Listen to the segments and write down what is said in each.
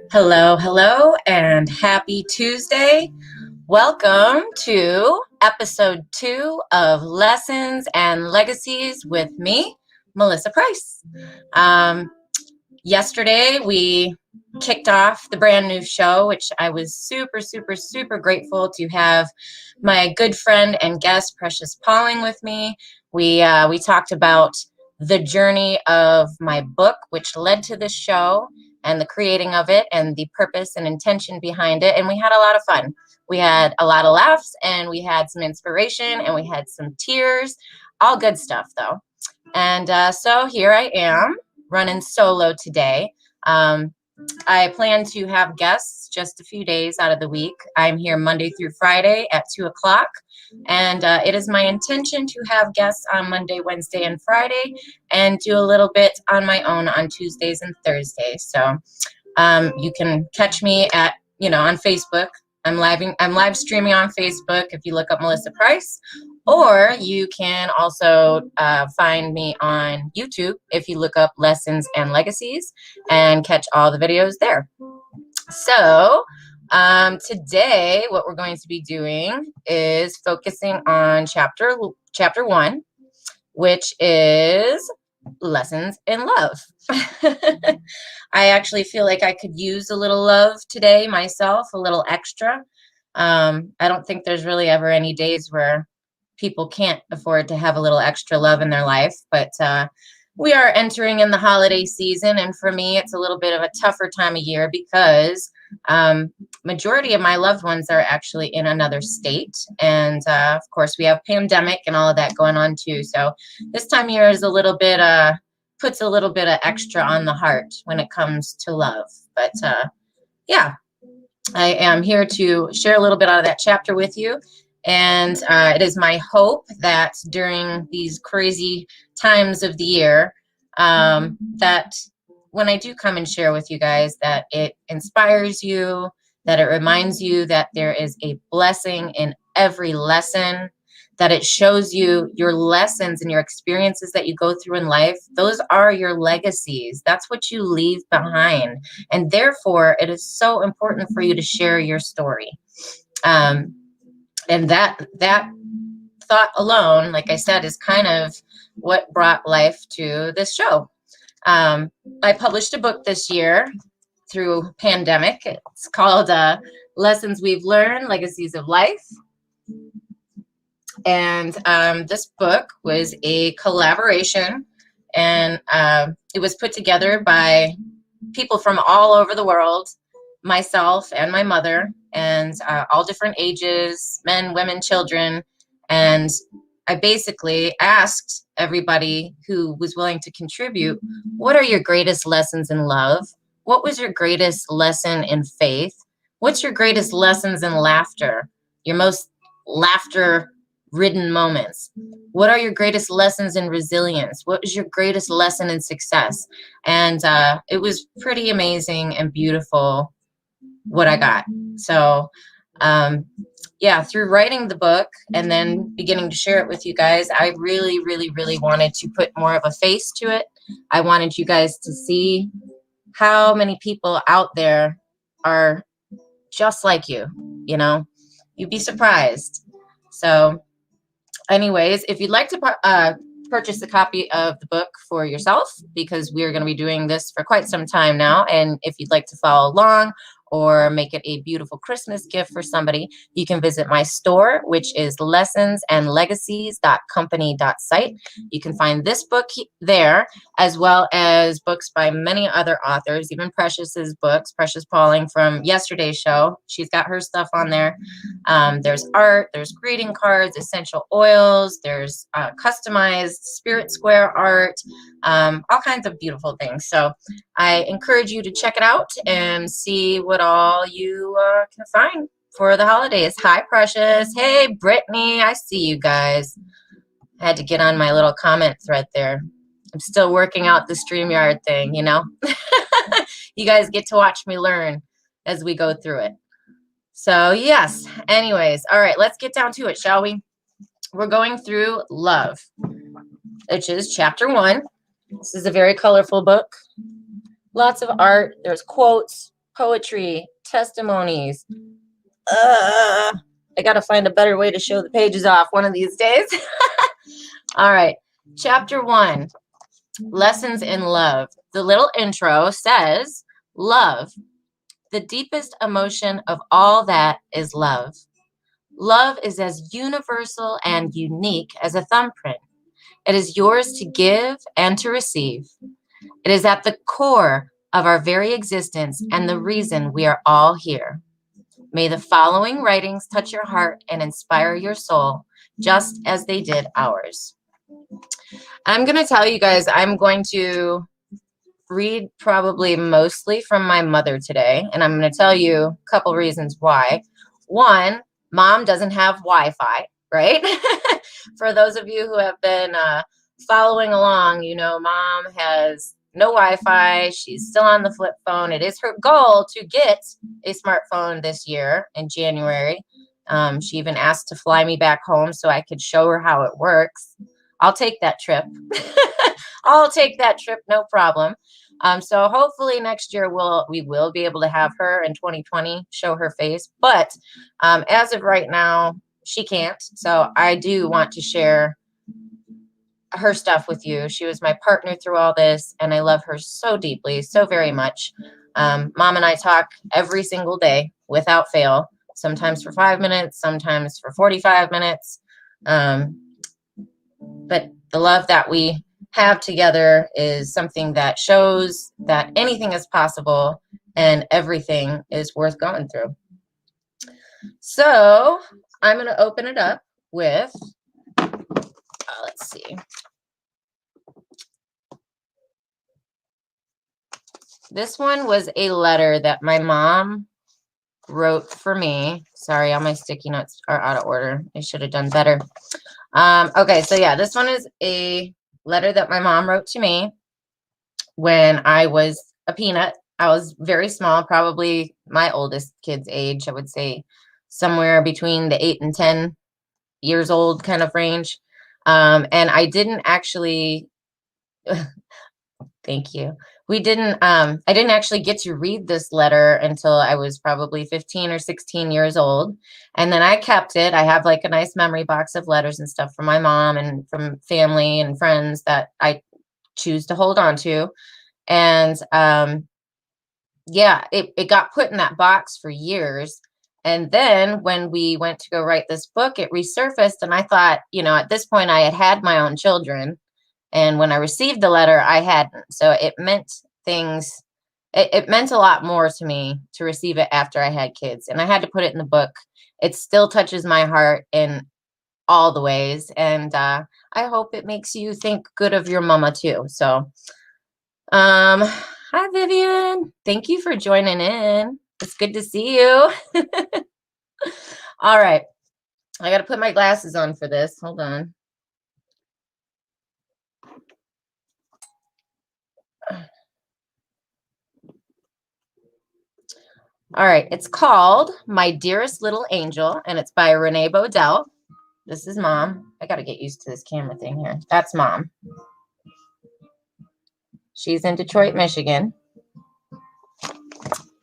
Hello, hello, and happy Tuesday. Welcome to episode 2 of Lessons and Legacies with me, Melissa Price. Um, Yesterday, we kicked off the brand new show, which I was super grateful to have my good friend and guest, Precious Pauling, with me. We talked about the journey of my book, which led to this show, and the creating of it, and the purpose and intention behind it. And we had a lot of fun. We had a lot of laughs, and we had some inspiration, and we had some tears. All good stuff, though. And so here I am running solo today. I plan to have guests just a few days out of the week. I'm here Monday through Friday at 2 o'clock. And it is my intention to have guests on Monday, Wednesday, and Friday, and do a little bit on my own on Tuesdays and Thursdays. So you can catch me on Facebook. I'm live streaming on Facebook if you look up Melissa Price, or you can also find me on YouTube if you look up Lessons and Legacies and catch all the videos there. So today what we're going to be doing is focusing on chapter 1, which is Lessons in Love. I actually feel like I could use a little love today myself, a little extra. I don't think there's really ever any days where people can't afford to have a little extra love in their life, but we are entering in the holiday season, and for me it's a little bit of a tougher time of year because majority of my loved ones are actually in another state, and of course we have pandemic and all of that going on too, so this time of year is a little bit puts a little bit of extra on the heart when it comes to love. But yeah, I am here to share a little bit out of that chapter with you. And it is my hope that during these crazy times of the year, that when I do come and share with you guys, that it inspires you, that it reminds you that there is a blessing in every lesson, that it shows you your lessons and your experiences that you go through in life. Those are your legacies. That's what you leave behind. And therefore, it is so important for you to share your story. And that thought alone, like I said, is kind of what brought life to this show. I published a book this year through pandemic. It's called Lessons We've Learned, Legacies of Life. And this book was a collaboration, and it was put together by people from all over the world, myself and my mother, and all different ages, men, women, children. And I basically asked everybody who was willing to contribute, what are your greatest lessons in love? What was your greatest lesson in faith? What's your greatest lessons in laughter? Your most laughter-ridden moments? What are your greatest lessons in resilience? What is your greatest lesson in success? And it was pretty amazing and beautiful what I got. So yeah, through writing the book and then beginning to share it with you guys, I really wanted to put more of a face to it. I wanted you guys to see how many people out there are just like you, you'd be surprised. So anyways, if you'd like to purchase a copy of the book for yourself, because we're going to be doing this for quite some time now, and if you'd like to follow along or make it a beautiful Christmas gift for somebody, you can visit my store, which is lessonsandlegacies.company.site. You can find this book there, as well as books by many other authors, even Precious's books, Precious Pauling from yesterday's show. She's got her stuff on there. There's art, there's greeting cards, essential oils, there's customized spirit square art, all kinds of beautiful things. So I encourage you to check it out and see what all you can find for the holidays. Hi, Precious. Hey, Brittany. I see you guys. I had to get on my little comment thread there. I'm still working out the StreamYard thing, You guys get to watch me learn as we go through it. So, yes. Anyways, all right, let's get down to it, shall we? We're going through love, which is chapter 1. This is a very colorful book. Lots of art. There's quotes, poetry, testimonies. I got to find a better way to show the pages off one of these days. All right. Chapter 1, Lessons in Love. The little intro says, love. The deepest emotion of all that is love. Love is as universal and unique as a thumbprint. It is yours to give and to receive. It is at the core of our very existence and the reason we are all here. May the following writings touch your heart and inspire your soul, just as they did ours. I'm going to tell you guys, I'm going to read probably mostly from my mother today, and I'm going to tell you a couple reasons why. One, Mom doesn't have Wi-Fi, right? For those of you who have been following along, you know Mom has no Wi-Fi. She's still on the flip phone. It is her goal to get a smartphone this year in January. She even asked to fly me back home so I could show her how it works. I'll take that trip. I'll take that trip, no problem. So hopefully next year we will be able to have her in 2020, show her face. But as of right now, she can't. So I do want to share her stuff with you. She was my partner through all this, and I love her so deeply, so very much. Mom and I talk every single day without fail, sometimes for 5 minutes, sometimes for 45 minutes. But the love that we have together is something that shows that anything is possible and everything is worth going through. So I'm going to open it up with, let's see. This one was a letter that my mom wrote for me. Sorry, all my sticky notes are out of order. I should have done better. Okay, so yeah, this one is a letter that my mom wrote to me when I was a peanut. I was very small, probably my oldest kid's age. I would say somewhere between the 8 and 10 years old kind of range. And I didn't actually, thank you. I didn't actually get to read this letter until I was probably 15 or 16 years old. And then I kept it. I have like a nice memory box of letters and stuff from my mom and from family and friends that I choose to hold on to. And yeah, it got put in that box for years. And then when we went to go write this book, it resurfaced. And I thought, you know, at this point I had my own children. And when I received the letter, I hadn't. So it meant things. It meant a lot more to me to receive it after I had kids. And I had to put it in the book. It still touches my heart in all the ways. And I hope it makes you think good of your mama too. So, hi, Vivian. Thank you for joining in. It's good to see you. All right. I got to put my glasses on for this. Hold on. All right, it's called My Dearest Little Angel, and it's by Renee Bodell. This is Mom. I got to get used to this camera thing here. That's Mom. She's in Detroit, Michigan.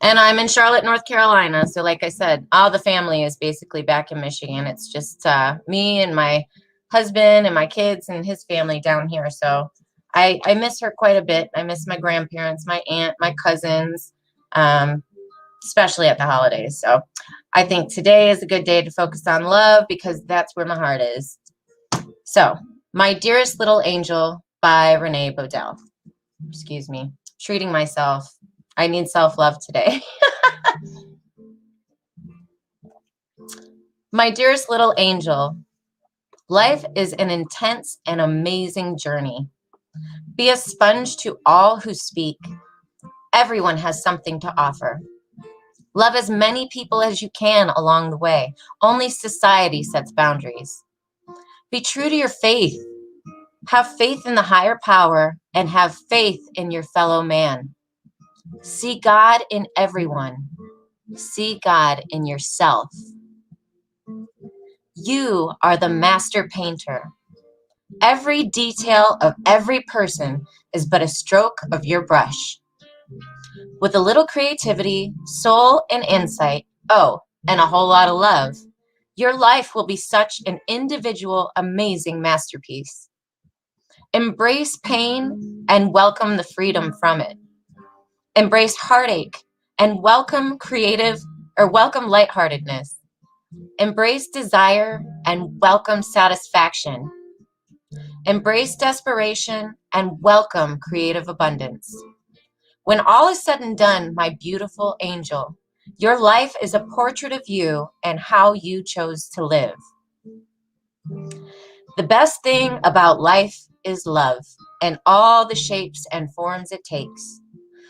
And I'm in Charlotte, North Carolina. So like I said, all the family is basically back in Michigan. It's just me and my husband and my kids and his family down here. So I miss her quite a bit. I miss my grandparents, my aunt, my cousins, especially at the holidays. So I think today is a good day to focus on love because that's where my heart is. So, My Dearest Little Angel by Renee Bodell. Excuse me, treating myself. I need self-love today. My dearest little angel, life is an intense and amazing journey. Be a sponge to all who speak. Everyone has something to offer. Love as many people as you can along the way. Only society sets boundaries. Be true to your faith. Have faith in the higher power and have faith in your fellow man. See God in everyone. See God in yourself. You are the master painter. Every detail of every person is but a stroke of your brush. With a little creativity, soul, and insight, oh, and a whole lot of love, your life will be such an individual, amazing masterpiece. Embrace pain and welcome the freedom from it. Embrace heartache and welcome lightheartedness. Embrace desire and welcome satisfaction. Embrace desperation and welcome creative abundance. When all is said and done, my beautiful angel, your life is a portrait of you and how you chose to live. The best thing about life is love and all the shapes and forms it takes.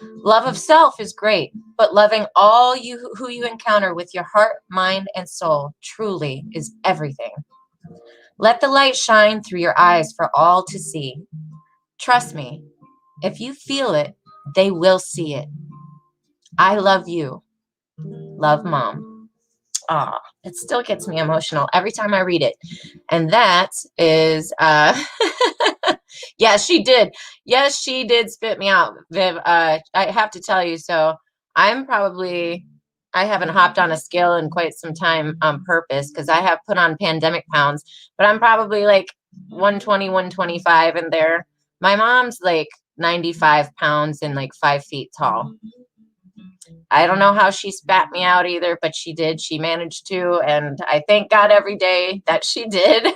Love of self is great, but loving all who you encounter with your heart, mind, and soul truly is everything. Let the light shine through your eyes for all to see. Trust me, if you feel it, they will see it. I love you. Love, Mom. Aw, it still gets me emotional every time I read it. And that is, yeah, she did. Yes, she did spit me out, Viv. I have to tell you, so I haven't hopped on a scale in quite some time on purpose because I have put on pandemic pounds, but I'm probably like 120, 125 in there. My mom's like 95 pounds and like 5 feet tall. I don't know how she spat me out either, but she did. She managed to, and I thank God every day that she did.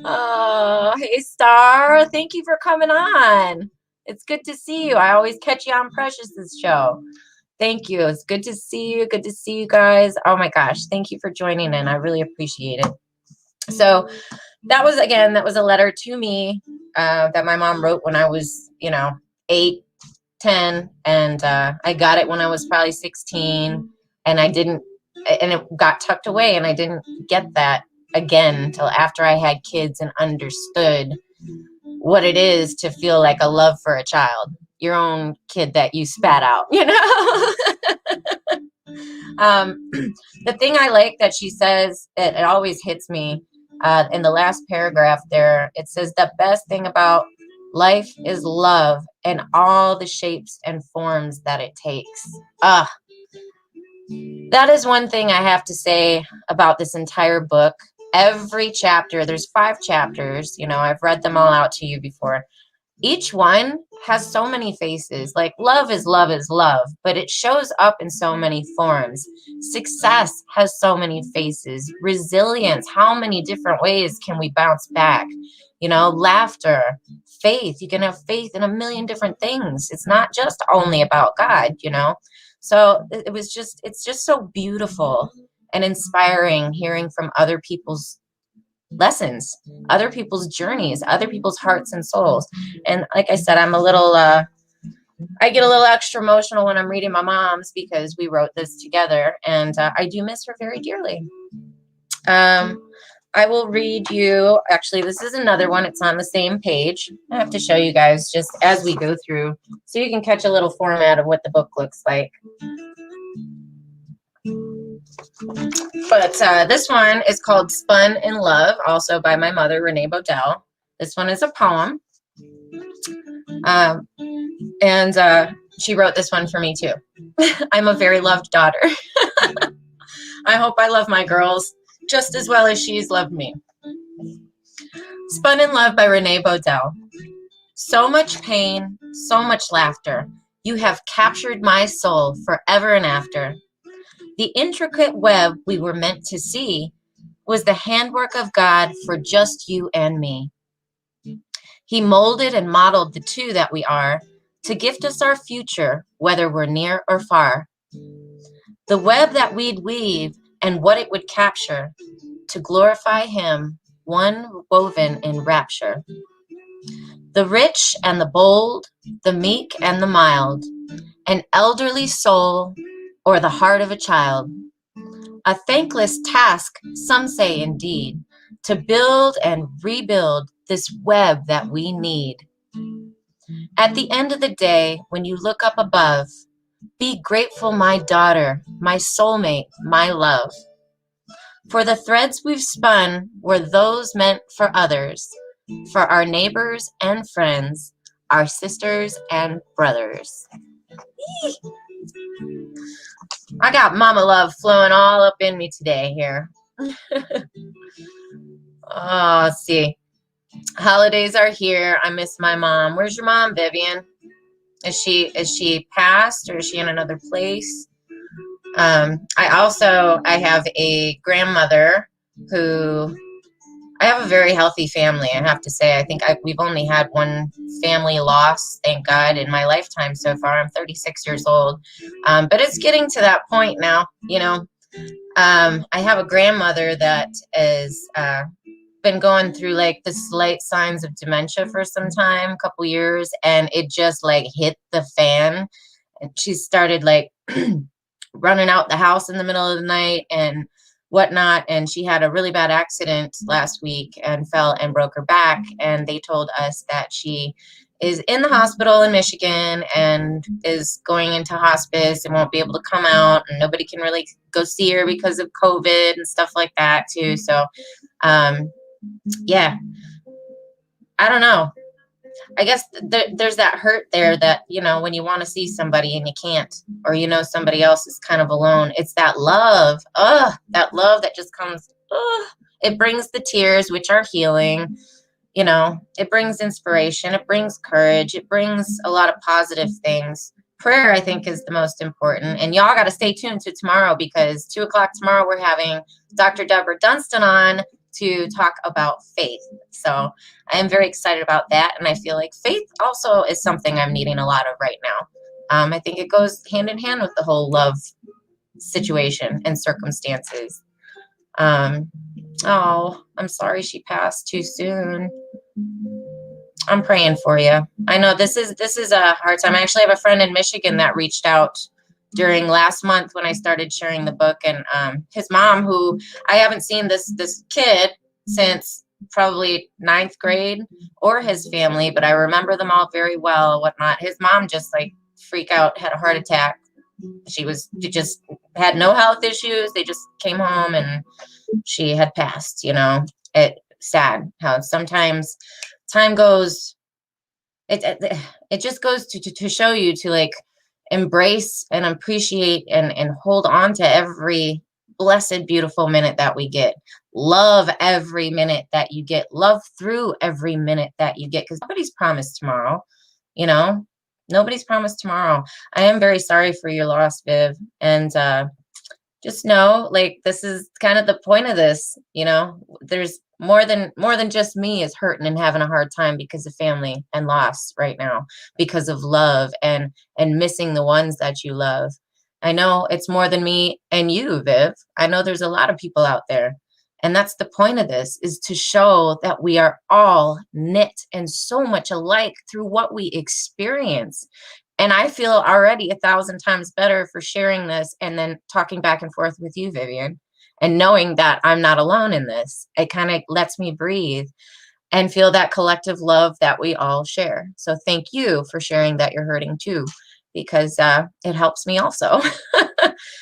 Oh, hey, Star. Thank you for coming on. It's good to see you. I always catch you on Precious's show. Thank you. It's good to see you. Good to see you guys. Oh my gosh. Thank you for joining in. I really appreciate it. So that was a letter to me that my mom wrote when I was, 8, 10, and I got it when I was probably 16, and it got tucked away, and I didn't get that again until after I had kids and understood what it is to feel like a love for a child, your own kid that you spat out, The thing I like that she says, it always hits me, in the last paragraph there, it says the best thing about life is love and all the shapes and forms that it takes. That is one thing I have to say about this entire book. Every chapter, there's 5 chapters, I've read them all out to you before. Each one has so many faces. Like love is love, but it shows up in so many forms. Success has so many faces. Resilience, how many different ways can we bounce back? Laughter, faith. You can have faith in a million different things. It's not just only about God, So it's just so beautiful and inspiring hearing from other people's lessons, other people's journeys, other people's hearts and souls. And like I said, I get a little extra emotional when I'm reading my mom's because we wrote this together, and I do miss her very dearly. I will read you, actually, this is another one. It's on the same page. I have to show you guys just as we go through so you can catch a little format of what the book looks like. But this one is called Spun in Love, also by my mother, Renee Bodell. This one is a poem. And she wrote this one for me too. I'm a very loved daughter. I hope I love my girls just as well as she's loved me. Spun in Love by Renee Bodell. So much pain, so much laughter. You have captured my soul forever and after. The intricate web we were meant to see was the handwork of God for just you and me. He molded and modeled the two that we are to gift us our future, whether we're near or far. The web that we'd weave and what it would capture to glorify him, one woven in rapture. The rich and the bold, the meek and the mild, an elderly soul or the heart of a child. A thankless task, some say indeed, to build and rebuild this web that we need. At the end of the day, when you look up above, be grateful, my daughter, my soulmate, my love. For the threads we've spun were those meant for others, for our neighbors and friends, our sisters and brothers. I got mama love flowing all up in me today here. Oh, let's see. Holidays are here. I miss my mom. Where's your mom, Vivian? Is she passed, or is she in another place? I have a grandmother who, I have a very healthy family, I have to say. I think we've only had one family loss, thank God, in my lifetime so far. I'm 36 years old. But it's getting to that point now, you know. I have a grandmother that is been going through like the slight signs of dementia for some time, a couple years, and it just like hit the fan. And she started like running out the house in the middle of the night and whatnot. And she had a really bad accident last week and fell and broke her back. And they told us that she is in the hospital in Michigan and is going into hospice and won't be able to come out, and nobody can really go see her because of COVID and stuff like that too. So, yeah, I don't know. I guess there's that hurt there that, you know, when you want to see somebody and you can't, or, you know, somebody else is kind of alone. It's that love. That love that just comes. It brings the tears, which are healing. You know, it brings inspiration. It brings courage. It brings a lot of positive things. Prayer, I think, is the most important. And y'all got to stay tuned to tomorrow, because 2:00 tomorrow we're having Dr. Deborah Dunstan on to talk about faith. So I am very excited about that. And I feel like faith also is something I'm needing a lot of right now. I think it goes hand in hand with the whole love situation and circumstances. Oh, I'm sorry she passed too soon. I'm praying for you. I know this is a hard time. I actually have a friend in Michigan that reached out during last month when I started sharing the book, and his mom, who I haven't seen this kid since probably ninth grade, or his family, but I remember them all very well, whatnot. His mom just like freak out, had a heart attack. She just had no health issues. They just came home and she had passed, you know. It's sad how sometimes time goes, it just goes to show you to like embrace and appreciate and hold on to every blessed, beautiful minute that we get. Love every minute that you get. Love through every minute that you get, because nobody's promised tomorrow, you know. Nobody's promised tomorrow. I am very sorry for your loss, Viv. And just know, like, this is kind of the point of this, you know. There's more than just me is hurting and having a hard time because of family and loss right now, because of love and missing the ones that you love. I know it's more than me and you, Viv. I know there's a lot of people out there. And that's the point of this, is to show that we are all knit and so much alike through what we experience. And I feel already 1,000 times better for sharing this and then talking back and forth with you, Vivian, and knowing that I'm not alone in this. It kind of lets me breathe and feel that collective love that we all share. So thank you for sharing that you're hurting too, because it helps me also.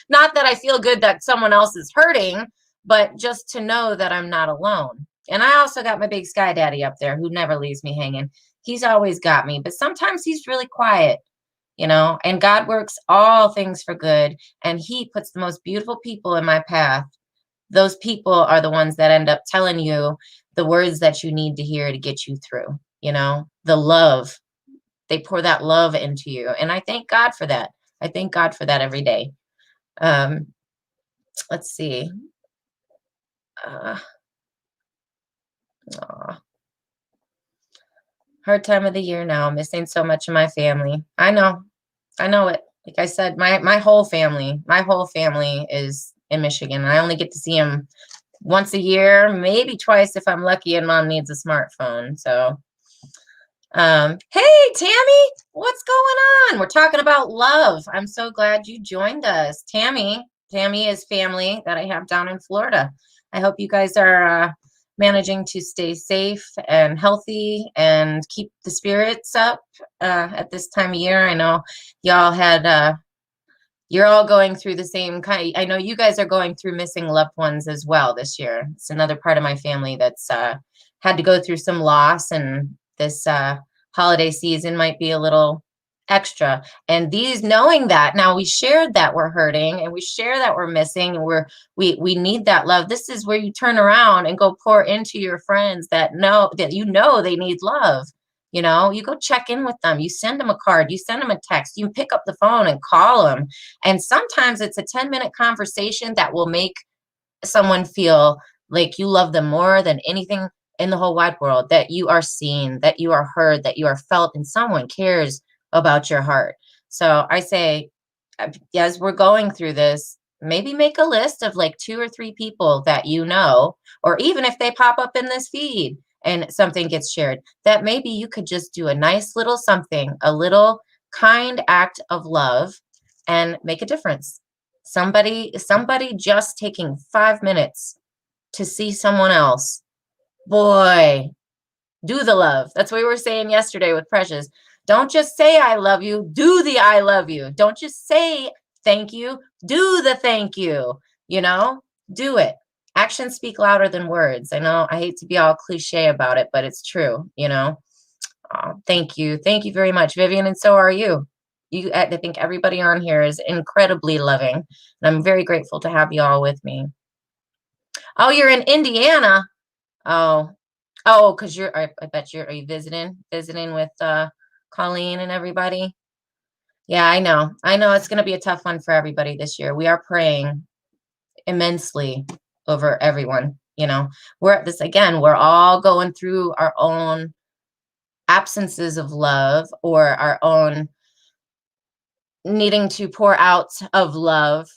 Not that I feel good that someone else is hurting, but just to know that I'm not alone. And I also got my big sky daddy up there who never leaves me hanging. He's always got me, but sometimes he's really quiet, you know, and God works all things for good. And he puts the most beautiful people in my path. Those people are the ones that end up telling you the words that you need to hear to get you through, you know, the love. They pour that love into you. And I thank God for that. I thank God for that every day. Let's see. Hard time of the year now. Missing so much of my family. I know it. Like I said, my whole family is in Michigan. I only get to see them once a year, maybe twice if I'm lucky and mom needs a smartphone. So, hey, Tammy, what's going on? We're talking about love. I'm so glad you joined us. Tammy is family that I have down in Florida. I hope you guys are managing to stay safe and healthy and keep the spirits up at this time of year. I know y'all had, you're all going through the same kind. I know you guys are going through missing loved ones as well this year. It's another part of my family that's had to go through some loss, and this holiday season might be a little extra. And these knowing that now we shared that we're hurting and we share that we're missing and we need that love. This is where you turn around and go pour into your friends that know that they need love. You go check in with them, you send them a card, you send them a text, you pick up the phone and call them. And sometimes it's a 10-minute conversation that will make someone feel like you love them more than anything in the whole wide world, that you are seen, that you are heard, that you are felt, and someone cares about your heart. So I say, as we're going through this, maybe make a list of like 2 or 3 people that or even if they pop up in this feed and something gets shared, that maybe you could just do a nice little something, a little kind act of love and make a difference. Somebody just taking 5 minutes to see someone else. Boy, do the love. That's what we were saying yesterday with Precious. Don't just say I love you, do the I love you. Don't just say thank you, do the thank you. Do it. Actions speak louder than words. I know I hate to be all cliche about it, but it's true. Thank you. Thank you very much, Vivian. And so are you. I think everybody on here is incredibly loving. And I'm very grateful to have you all with me. Oh, you're in Indiana. Oh, because I bet are you visiting with Colleen and everybody? Yeah, I know. It's going to be a tough one for everybody this year. We are praying immensely over everyone. We're at this again. We're all going through our own absences of love or our own needing to pour out of love.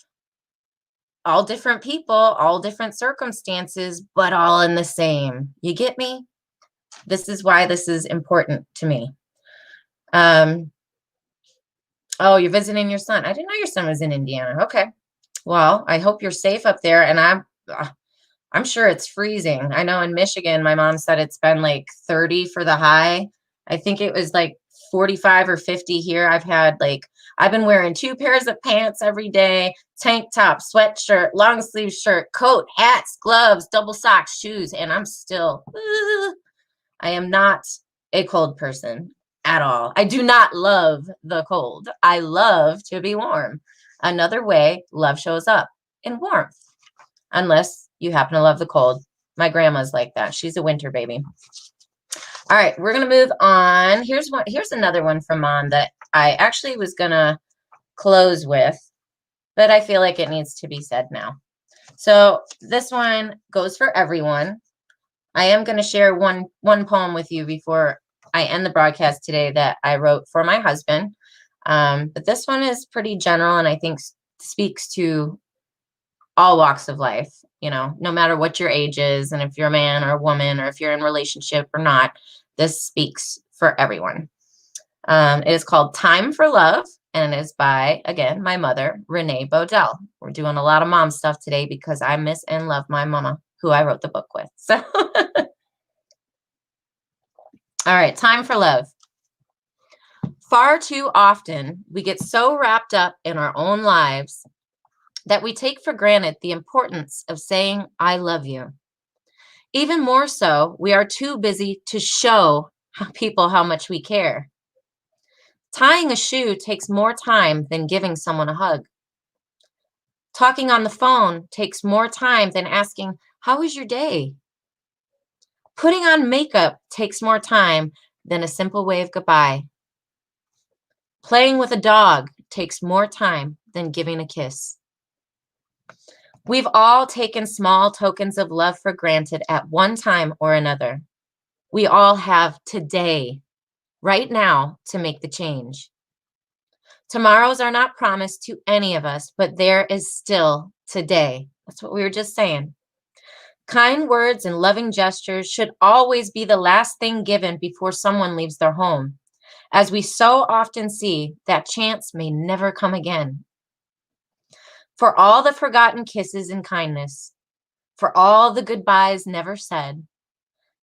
All different people, all different circumstances, but all in the same. You get me? This is why this is important to me. Oh, you're visiting your son. I didn't know your son was in Indiana. Okay. Well, I hope you're safe up there. And I'm sure it's freezing. I know in Michigan, my mom said it's been like 30 for the high. I think it was like 45 or 50 here. I've been wearing 2 pairs of pants every day, tank top, sweatshirt, long sleeve shirt, coat, hats, gloves, double socks, shoes. And I'm still, I am not a cold person at all. I do not love the cold. I love to be warm. Another way love shows up in warmth, unless you happen to love the cold. My grandma's like that. She's a winter baby. All right, we're going to move on. Here's another one from Mom that I actually was going to close with, but I feel like it needs to be said now. So this one goes for everyone. I am going to share one poem with you before I end the broadcast today that I wrote for my husband. But this one is pretty general and I think speaks to all walks of life, no matter what your age is, and if you're a man or a woman, or if you're in a relationship or not, this speaks for everyone. It is called Time for Love, and it is by, again, my mother, Renee Bodell. We're doing a lot of mom stuff today because I miss and love my mama, who I wrote the book with. So, all right, Time for Love. Far too often, we get so wrapped up in our own lives that we take for granted the importance of saying, I love you. Even more so, we are too busy to show people how much we care. Tying a shoe takes more time than giving someone a hug. Talking on the phone takes more time than asking, how was your day? Putting on makeup takes more time than a simple wave goodbye. Playing with a dog takes more time than giving a kiss. We've all taken small tokens of love for granted at one time or another. We all have today, right now, to make the change. Tomorrows are not promised to any of us, but there is still today. That's what we were just saying. Kind words and loving gestures should always be the last thing given before someone leaves their home. As we so often see, that chance may never come again. For all the forgotten kisses and kindness, for all the goodbyes never said,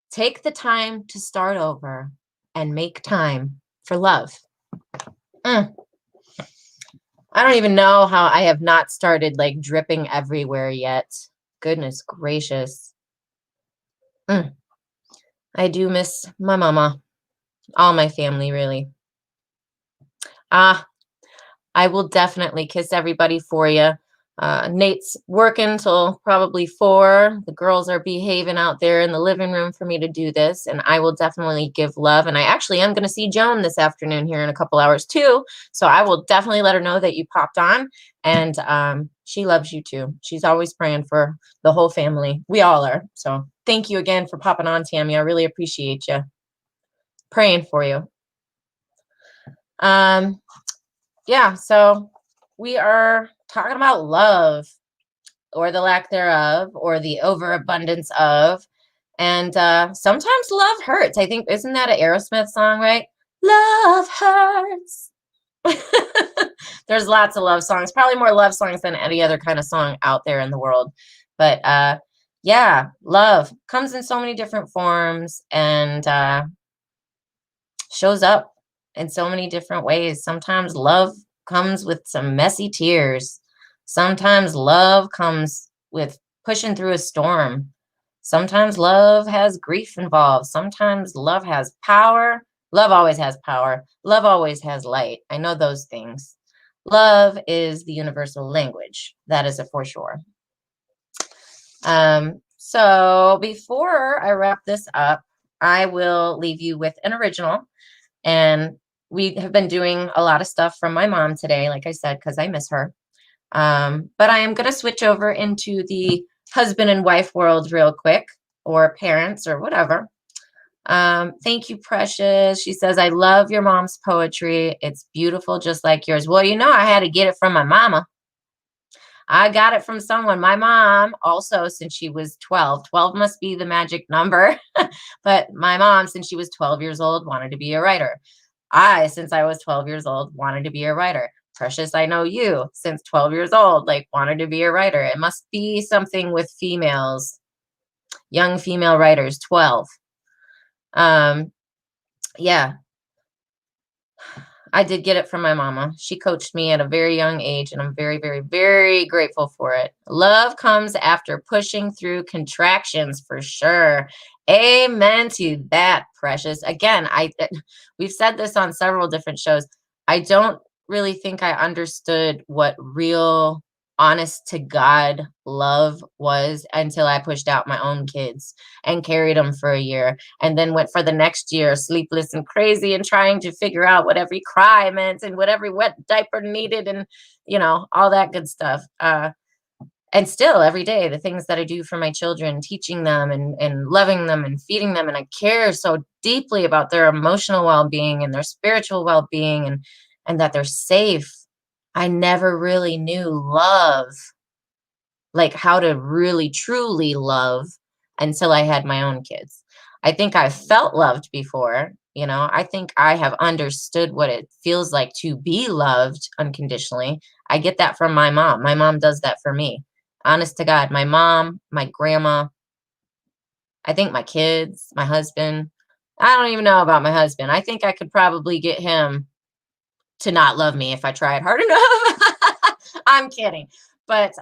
take the time to start over and make time for love. I don't even know how I have not started like dripping everywhere yet. Goodness gracious. I do miss my mama. All my family, really. Ah, I will definitely kiss everybody for you. Nate's working till probably 4. The girls are behaving out there in the living room for me to do this, and I will definitely give love. And I actually am going to see Joan this afternoon here in a couple hours too. So I will definitely let her know that you popped on, and she loves you too. She's always praying for the whole family. We all are. So thank you again for popping on, Tammy. I really appreciate you. Praying for you. Um, yeah, so we are talking about love or the lack thereof or the overabundance of. And sometimes love hurts. I think, isn't that an Aerosmith song, right? Love hurts. There's lots of love songs, probably more love songs than any other kind of song out there in the world. But yeah, love comes in so many different forms and shows up in so many different ways. Sometimes love comes with some messy tears. Sometimes love comes with pushing through a storm. Sometimes love has grief involved. Sometimes love has power. Love always has power. Love always has light. I know those things. Love is the universal language. That is a for sure. So before I wrap this up, I will leave you with an original. And we have been doing a lot of stuff from my mom today, like I said, because I miss her. But I am going to switch over into the husband and wife world real quick, or parents, or whatever. Thank you, Precious. She says, I love your mom's poetry. It's beautiful, just like yours. Well, I had to get it from my mama. I got it from someone. My mom also, since she was 12, 12 must be the magic number. But my mom, since she was 12 years old, wanted to be a writer. I, since I was 12 years old, wanted to be a writer. Precious, I know you, since 12 years old, like wanted to be a writer. It must be something with females, young female writers, 12. Yeah, I did get it from my mama. She coached me at a very young age, and I'm very, very, very grateful for it. Love comes after pushing through contractions, for sure. Amen to that, Precious. Again, we've said this on several different shows. I don't really think I understood what real honest to God love was until I pushed out my own kids and carried them for a year, and then went for the next year sleepless and crazy and trying to figure out what every cry meant and what every wet diaper needed, and all that good stuff. And still every day, the things that I do for my children, teaching them and loving them and feeding them, and I care so deeply about their emotional well-being and their spiritual well-being, and that they're safe. I never really knew love, like how to really truly love, until I had my own kids. I think I felt loved before, I think I have understood what it feels like to be loved unconditionally. I get that from my mom. My mom does that for me. Honest to God, my mom, my grandma, I think my kids, my husband. I don't even know about my husband. I think I could probably get him to not love me if I tried hard enough. I'm kidding. But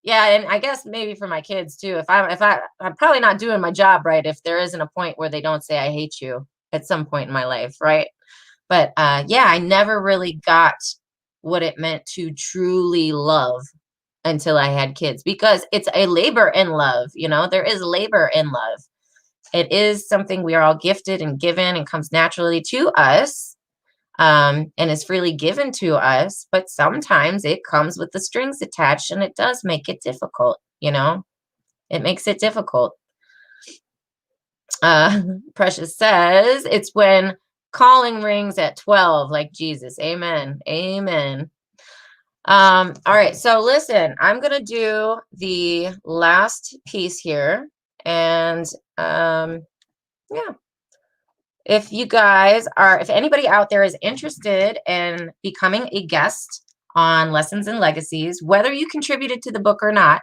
yeah, and I guess maybe for my kids too. I'm probably not doing my job right if there isn't a point where they don't say I hate you at some point in my life, right? But yeah, I never really got what it meant to truly love until I had kids, because it's a labor in love, there is labor in love. It is something we are all gifted and given and comes naturally to us, and is freely given to us, but sometimes it comes with the strings attached, and it does make it difficult. It makes it difficult. Precious says it's when calling rings at 12, like Jesus. Amen. Amen. All right, so listen, I'm gonna do the last piece here, and yeah, if anybody out there is interested in becoming a guest on Lessons and Legacies, whether you contributed to the book or not,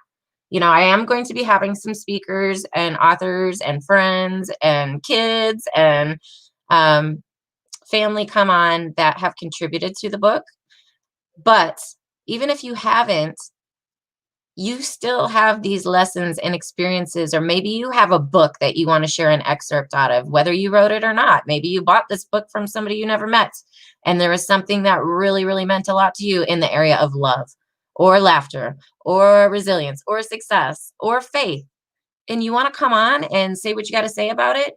I am going to be having some speakers and authors and friends and kids and family come on that have contributed to the book. But even if you haven't, you still have these lessons and experiences, or maybe you have a book that you want to share an excerpt out of, whether you wrote it or not. Maybe you bought this book from somebody you never met, and there was something that really, really meant a lot to you in the area of love or laughter or resilience or success or faith, and you want to come on and say what you got to say about it.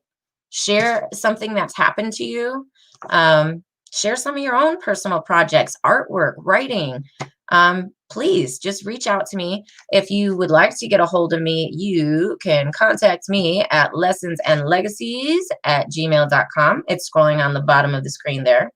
Share something that's happened to you. Um, Share some of your own personal projects, artwork, writing. Please just reach out to me. If you would like to get a hold of me, you can contact me at lessonsandlegacies@gmail.com. It's scrolling on the bottom of the screen there.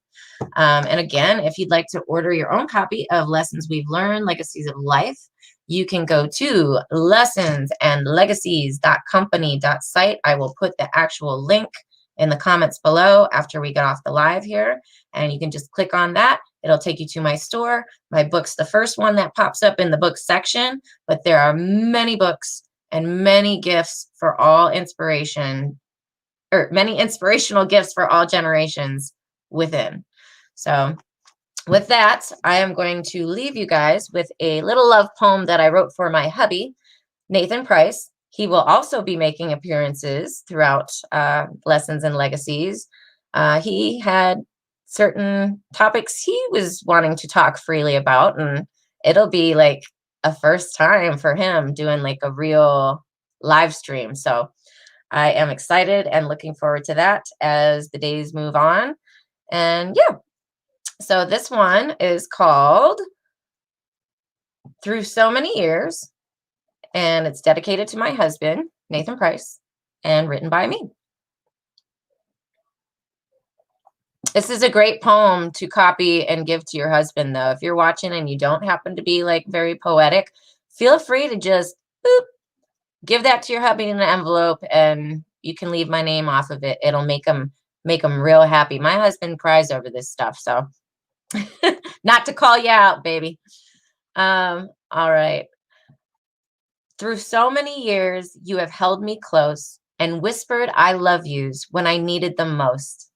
And again, if you'd like to order your own copy of Lessons We've Learned, Legacies of Life, you can go to lessonsandlegacies.company.site. I will put the actual link in the comments below after we get off the live here, and you can just click on that. It'll take you to my store. My book's the first one that pops up in the book section, but there are many books and many gifts for all inspiration, or many inspirational gifts for all generations within. So with that, I am going to leave you guys with a little love poem that I wrote for my hubby, Nathan Price. He will also be making appearances throughout Lessons and Legacies. He had certain topics he was wanting to talk freely about, and it'll be like a first time for him doing like a real live stream. So I am excited and looking forward to that as the days move on. And yeah, so this one is called Through So Many Years, and it's dedicated to my husband, Nathan Price, and written by me. This is a great poem to copy and give to your husband, though. If you're watching and you don't happen to be like very poetic, feel free to just boop, give that to your hubby in an envelope, and you can leave my name off of it. It'll make him real happy. My husband cries over this stuff, so not to call you out, baby. All right. Through so many years, you have held me close and whispered I love yous when I needed them most.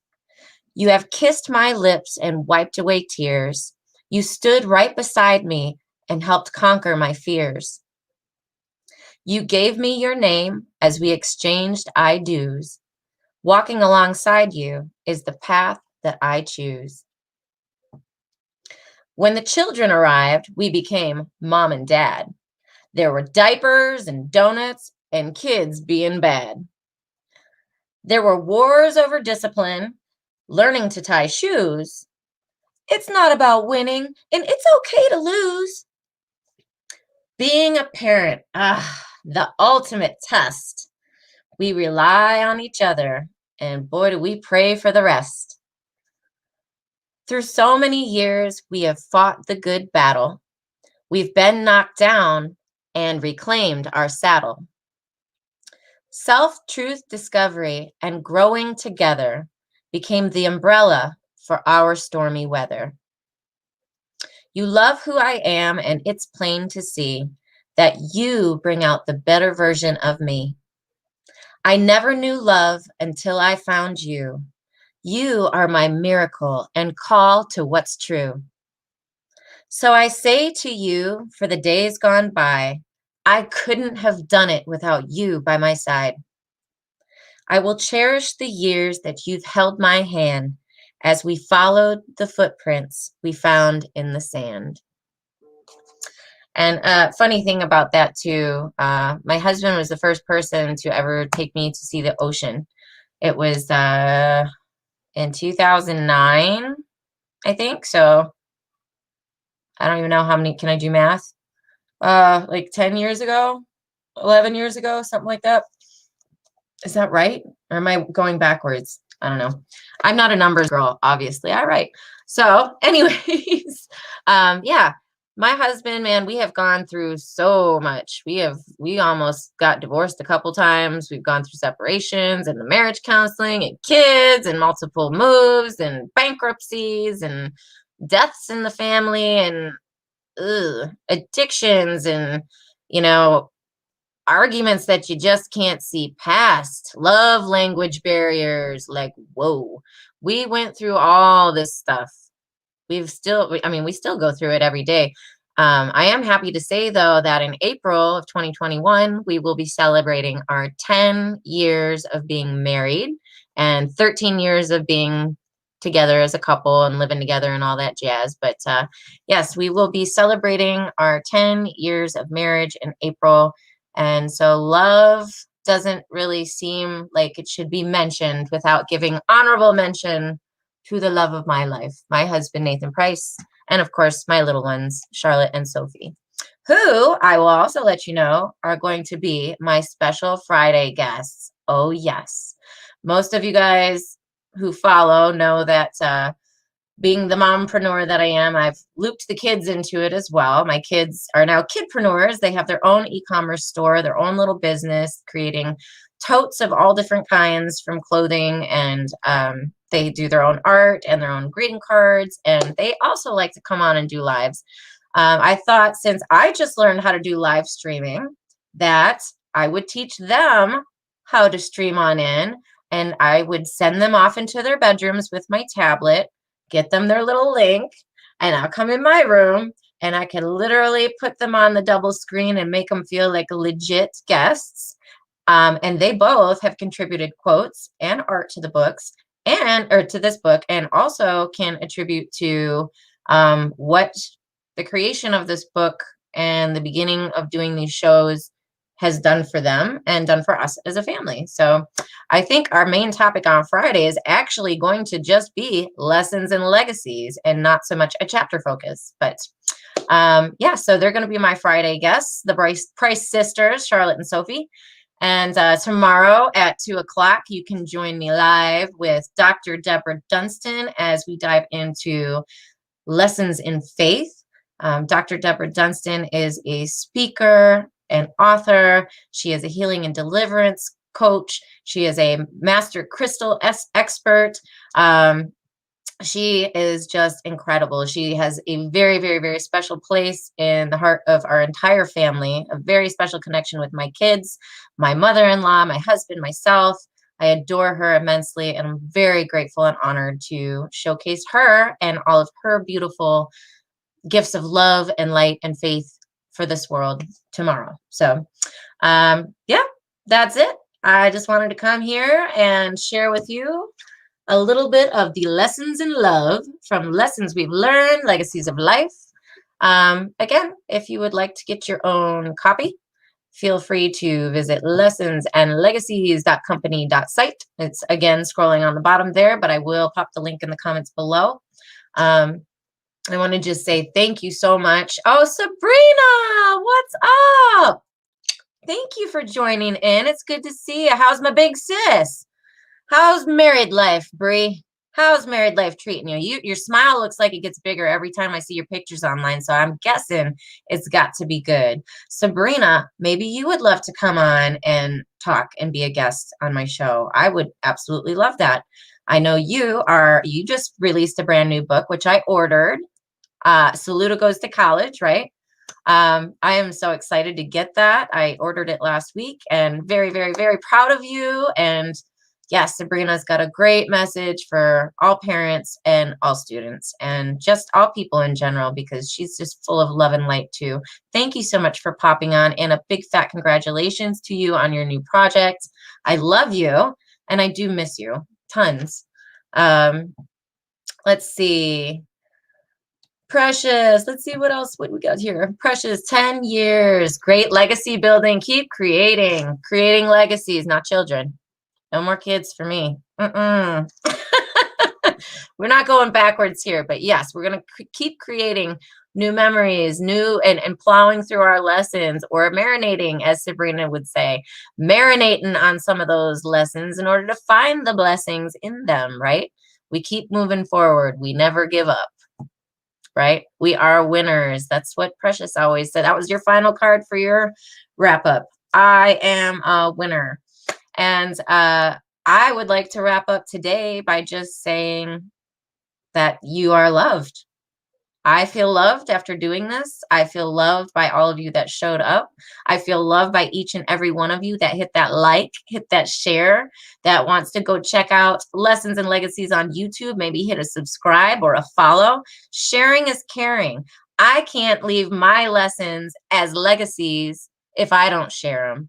You have kissed my lips and wiped away tears. You stood right beside me and helped conquer my fears. You gave me your name as we exchanged I do's. Walking alongside you is the path that I choose. When the children arrived, we became mom and dad. There were diapers and donuts and kids being bad. There were wars over discipline, learning to tie shoes. It's not about winning, and it's okay to lose. Being a parent, the ultimate test. We rely on each other, and boy, do we pray for the rest. Through so many years, we have fought the good battle. We've been knocked down and reclaimed our saddle. Self-truth discovery and growing together became the umbrella for our stormy weather. You love who I am, and it's plain to see that you bring out the better version of me. I never knew love until I found you. You are my miracle and call to what's true. So I say to you, for the days gone by, I couldn't have done it without you by my side. I will cherish the years that you've held my hand as we followed the footprints we found in the sand. And funny thing about that too, my husband was the first person to ever take me to see the ocean. It was in 2009, I think. So I don't even know how many, can I do math? Like 10 years ago, 11 years ago, something like that. Is that right? Or am I going backwards? I don't know. I'm not a numbers girl, obviously. All right. So anyways, yeah, my husband, man, we have gone through so much. We almost got divorced a couple times. We've gone through separations and the marriage counseling and kids and multiple moves and bankruptcies and deaths in the family and addictions and, arguments that you just can't see past, love language barriers. Like, whoa, we went through all this stuff. We still go through it every day. I am happy to say, though, that in April of 2021, we will be celebrating our 10 years of being married and 13 years of being together as a couple and living together and all that jazz. But yes, we will be celebrating our 10 years of marriage in April. And so love doesn't really seem like it should be mentioned without giving honorable mention to the love of my life, my husband, Nathan Price, and of course, my little ones, Charlotte and Sophie, who I will also let you know are going to be my special Friday guests. Oh, yes. Most of you guys who follow know that being the mompreneur that I am, I've looped the kids into it as well. My kids are now kidpreneurs. They have their own e-commerce store, their own little business, creating totes of all different kinds from clothing, and they do their own art and their own greeting cards, and they also like to come on and do lives. I thought, since I just learned how to do live streaming, that I would teach them how to stream on in, and I would send them off into their bedrooms with my tablet, get them their little link, and I'll come in my room and I can literally put them on the double screen and make them feel like legit guests. And they both have contributed quotes and art to the books or to this book, and also can attribute to what the creation of this book and the beginning of doing these shows has done for them and done for us as a family. So I think our main topic on Friday is actually going to just be lessons and legacies and not so much a chapter focus. But yeah, so they're going to be my Friday guests, the Price sisters, Charlotte and Sophie. And tomorrow at 2 o'clock, you can join me live with Dr. Deborah Dunstan as we dive into lessons in faith. Dr. Deborah Dunstan is a speaker, an author. She is a healing and deliverance coach. She is a master crystal expert. She is just incredible. She has a very, very, very special place in the heart of our entire family, a very special connection with my kids, my mother-in-law, my husband, myself. I adore her immensely, and I'm very grateful and honored to showcase her and all of her beautiful gifts of love and light and faith for this world tomorrow. So yeah, that's it. I just wanted to come here and share with you a little bit of the lessons in love from Lessons We've Learned, Legacies of Life. Again, if you would like to get your own copy, feel free to visit lessonsandlegacies.company.site. It's again scrolling on the bottom there, but I will pop the link in the comments below. I want to just say thank you so much. Oh, Sabrina, what's up? Thank you for joining in. It's good to see you. How's my big sis? How's married life, Bree? How's married life treating you? Your smile looks like it gets bigger every time I see your pictures online, so I'm guessing it's got to be good. Sabrina, maybe you would love to come on and talk and be a guest on my show. I would absolutely love that. I know you just released a brand new book, which I ordered. Saluda Goes to College, right? I am so excited to get that. I ordered it last week and very, very, very proud of you. And yes, Sabrina's got a great message for all parents and all students and just all people in general, because she's just full of love and light too. Thank you so much for popping on, and a big fat congratulations to you on your new project. I love you and I do miss you tons. Let's see. Precious, let's see what else we got here. Precious, 10 years, great legacy building. Keep creating legacies, not children. No more kids for me. We're not going backwards here, but yes, we're going to keep creating new memories, and plowing through our lessons, or marinating, as Sabrina would say, marinating on some of those lessons in order to find the blessings in them, right? We keep moving forward. We never give up. Right? We are winners. That's what Precious always said. That was your final card for your wrap up. I am a winner. And I would like to wrap up today by just saying that you are loved. I feel loved after doing this. I feel loved by all of you that showed up. I feel loved by each and every one of you that hit that like, hit that share, that wants to go check out Lessons and Legacies on YouTube. Maybe hit a subscribe or a follow. Sharing is caring. I can't leave my lessons as legacies if I don't share them.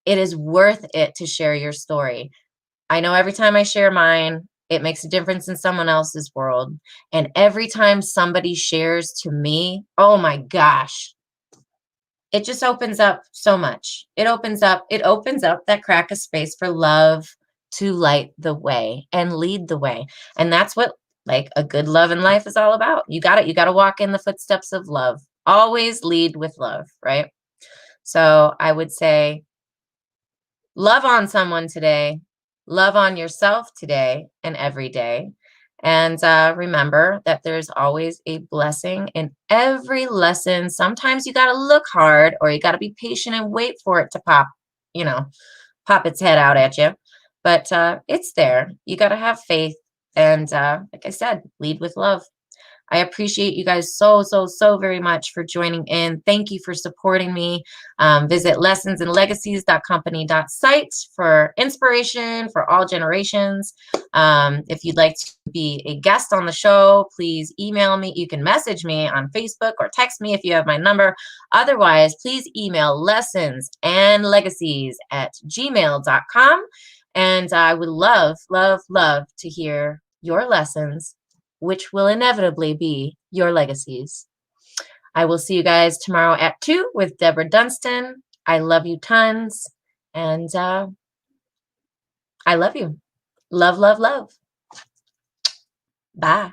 It is worth it to share your story. I know every time I share mine, it makes a difference in someone else's world. And every time somebody shares to me, oh my gosh, it just opens up so much. It opens up that crack of space for love to light the way and lead the way. And that's what like a good love in life is all about. You got to walk in the footsteps of love. Always lead with love, right? So I would say love on someone today, love on yourself today and every day. And remember that there's always a blessing in every lesson. Sometimes you got to look hard or you got to be patient and wait for it to pop, you know, pop its head out at you. But it's there. You got to have faith. And like I said, lead with love. I appreciate you guys so very much for joining in. Thank you for supporting me. Visit lessonsandlegacies.company.site for inspiration for all generations. If you'd like to be a guest on the show, please email me. You can message me on Facebook or text me if you have my number. Otherwise, please email lessonsandlegacies@gmail.com. And I would love to hear your lessons, which will inevitably be your legacies. I will see you guys tomorrow at 2 with Deborah Dunstan. I love you tons. And I love you. Love. Bye.